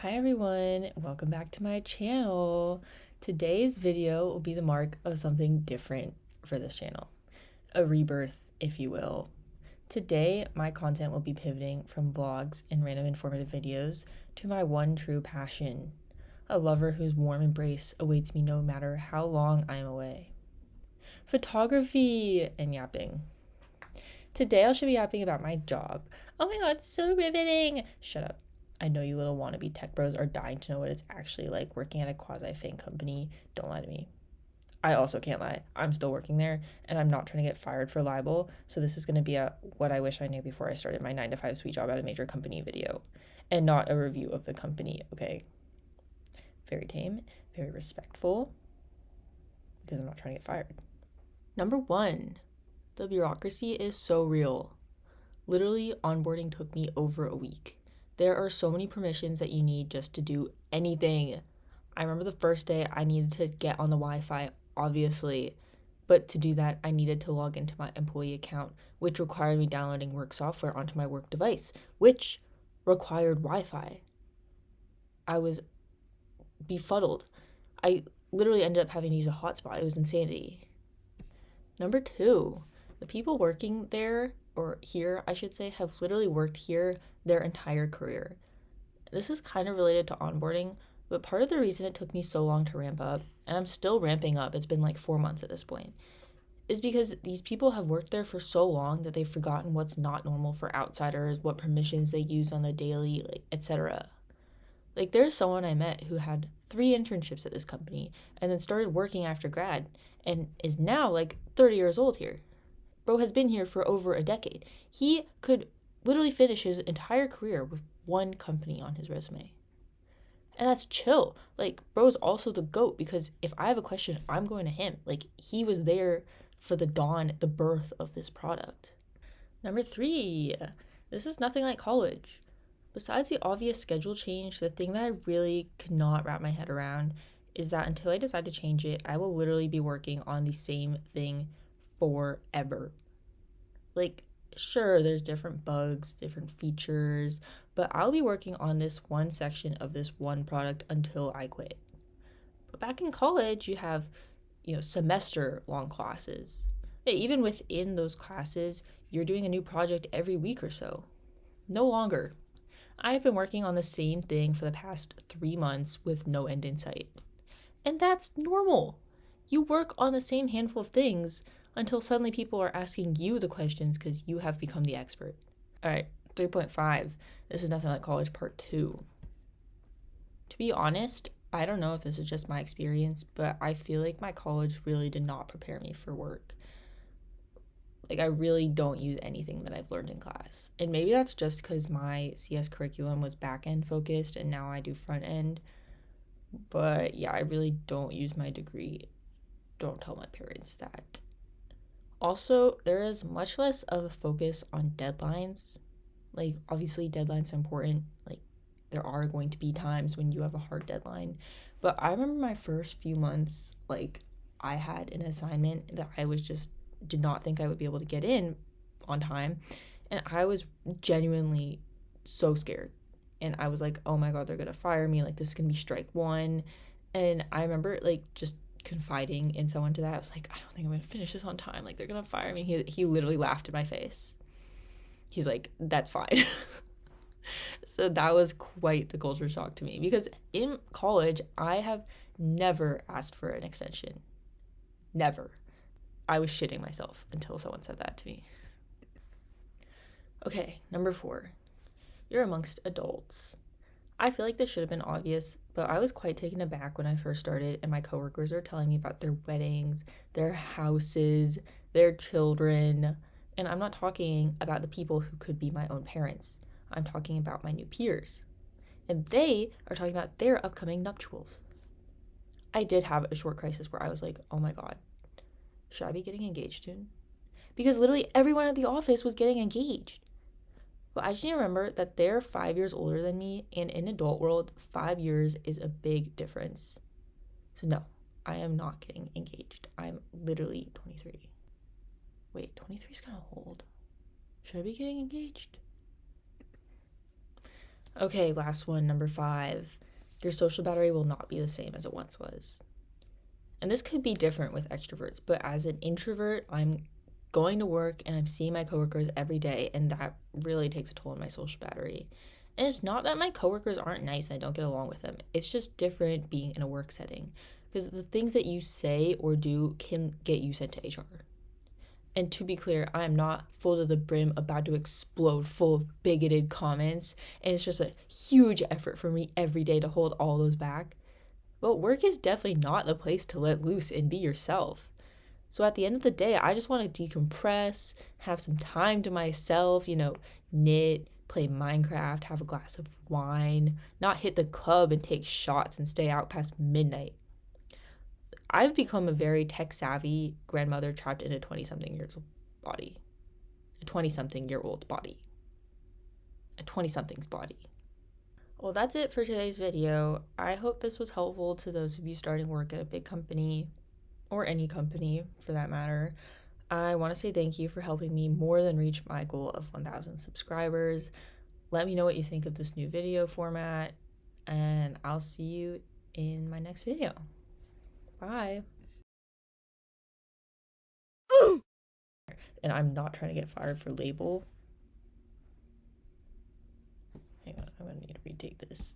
Hi everyone, welcome back to my channel. Today's video will be the mark of something different for this channel, a rebirth, if you will. Today, my content will be pivoting from vlogs and random informative videos to my one true passion, a lover whose warm embrace awaits me no matter how long I am away. Photography and yapping. Today, I should be yapping about my job. Oh my god, so riveting! Shut up. I know you little wannabe tech bros are dying to know what it's actually like working at a quasi-FANG company. Don't lie to me. I also can't lie. I'm still working there, and I'm not trying to get fired for libel, so this is going to be a what I wish I knew before I started my 9-to-5 sweet job at a major company video, and not a review of the company, okay? Very tame, very respectful, because I'm not trying to get fired. Number 1, the bureaucracy is so real. Literally, onboarding took me over a week. There are so many permissions that you need just to do anything. I remember the first day I needed to get on the Wi-Fi, obviously, but to do that, I needed to log into my employee account, which required me downloading work software onto my work device, which required Wi-Fi. I was befuddled. I literally ended up having to use a hotspot. It was insanity. Number 2, the people working there, or here, I should say, have literally worked here their entire career. This is kind of related to onboarding, but part of the reason it took me so long to ramp up, and I'm still ramping up, it's been like 4 months at this point, is because these people have worked there for so long that they've forgotten what's not normal for outsiders, what permissions they use on the daily, etc. Like, there's someone I met who had 3 internships at this company and then started working after grad and is now like 30 years old here. Bro has been here for over a decade. He could literally finish his entire career with one company on his resume. And that's chill. Like, bro's also the GOAT, because if I have a question, I'm going to him. Like, he was there for the dawn, the birth of this product. Number 3, this is nothing like college. Besides the obvious schedule change, the thing that I really could not wrap my head around is that until I decide to change it, I will literally be working on the same thing forever. Like, sure, there's different bugs, different features, but I'll be working on this one section of this one product until I quit. But back in college, you have, semester long classes. Even within those classes, you're doing a new project every week or so. No longer. I've been working on the same thing for the past 3 months with no end in sight. And that's normal. You work on the same handful of things until suddenly people are asking you the questions because you have become the expert. All right, 3.5. This is nothing like college part 2. To be honest, I don't know if this is just my experience, but I feel like my college really did not prepare me for work. Like, I really don't use anything that I've learned in class. And maybe that's just because my CS curriculum was back-end focused and now I do front-end. But yeah, I really don't use my degree. Don't tell my parents that. Also, there is much less of a focus on deadlines. Like, obviously, deadlines are important. Like, there are going to be times when you have a hard deadline. But I remember my first few months, like, I had an assignment that I did not think I would be able to get in on time. And I was genuinely so scared. And I was like, oh my God, they're going to fire me. Like, this is going to be strike 1. And I remember, like, just confiding in someone to that. I was like, I don't think I'm going to finish this on time. Like, they're going to fire me. He literally laughed in my face. He's like, that's fine. So that was quite the culture shock to me, because in college, I have never asked for an extension. Never. I was shitting myself until someone said that to me. Okay, number 4. You're amongst adults. I feel like this should have been obvious, but I was quite taken aback when I first started and my coworkers were telling me about their weddings, their houses, their children. And I'm not talking about the people who could be my own parents. I'm talking about my new peers. And they are talking about their upcoming nuptials. I did have a short crisis where I was like, oh my God, should I be getting engaged soon? Because literally everyone at the office was getting engaged. But I just need to remember that they're 5 years older than me, and in adult world, 5 years is a big difference. So no, I am not getting engaged. I'm literally 23. Wait, 23 is kind of old. Should I be getting engaged? Okay, last one, number 5. Your social battery will not be the same as it once was. And this could be different with extroverts, but as an introvert, I'm going to work and I'm seeing my coworkers every day, and that really takes a toll on my social battery. And it's not that my coworkers aren't nice and I don't get along with them. It's just different being in a work setting because the things that you say or do can get you sent to HR. And to be clear, I am not full to the brim about to explode full of bigoted comments, and it's just a huge effort for me every day to hold all those back. But work is definitely not the place to let loose and be yourself. So at the end of the day, I just want to decompress, have some time to myself, knit, play Minecraft, have a glass of wine, not hit the club and take shots and stay out past midnight. I've become a very tech savvy grandmother trapped in a 20-something years old body. A 20-something year old body. A 20-something's body. Well, that's it for today's video. I hope this was helpful to those of you starting work at a big company, or any company for that matter. I want to say thank you for helping me more than reach my goal of 1,000 subscribers. Let me know what you think of this new video format, and I'll see you in my next video. Bye. And I'm not trying to get fired for label. Hang on, I'm gonna need to retake this.